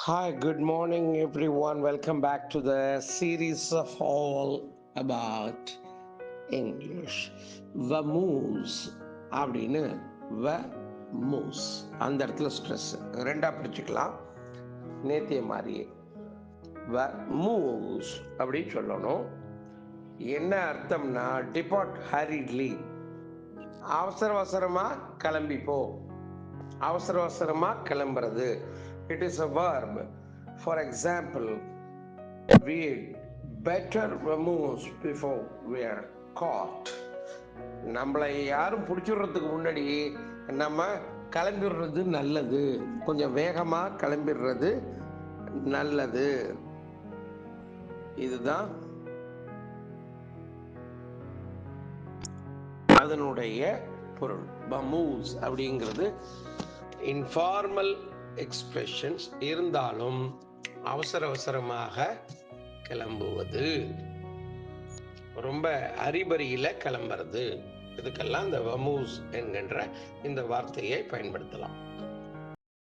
Hi, good morning, everyone. Welcome back to the series of all about English. Vamose அப்படின்னு mousse அந்த இடத்துல stress ரெண்டா பிடிச்சிக்கலாம். நேத்திய மாதிரியே மூஸ் அப்படின்னு சொல்லணும். என்ன அர்த்தம்னா டிபார்ட் ஹரிட்லி, அவசர அவசரமாக கிளம்பிப்போ, அவசர அவசரமாக கிளம்புறது. It is a verb. For example, we better remove before we are caught. நம்மளை யாரும் பிடிச்சிடுறதுக்கு முன்னாடி நம்ம கிளம்பிடுறது நல்லது, கொஞ்சம் வேகமாக கிளம்பிடுறது நல்லது. இதுதான் அதனுடைய பொருள். பமூஸ் அப்படிங்கிறது இன்ஃபார்மல் எக்ஸ்பிரஷன்ஸ் இருந்தாலும் அவசர அவசரமாக கிளம்புவது, ரொம்ப அரிபரியில கிளம்புறது, இதுக்கெல்லாம் இந்த வமூஸ் என்கின்ற இந்த வார்த்தையை பயன்படுத்தலாம்.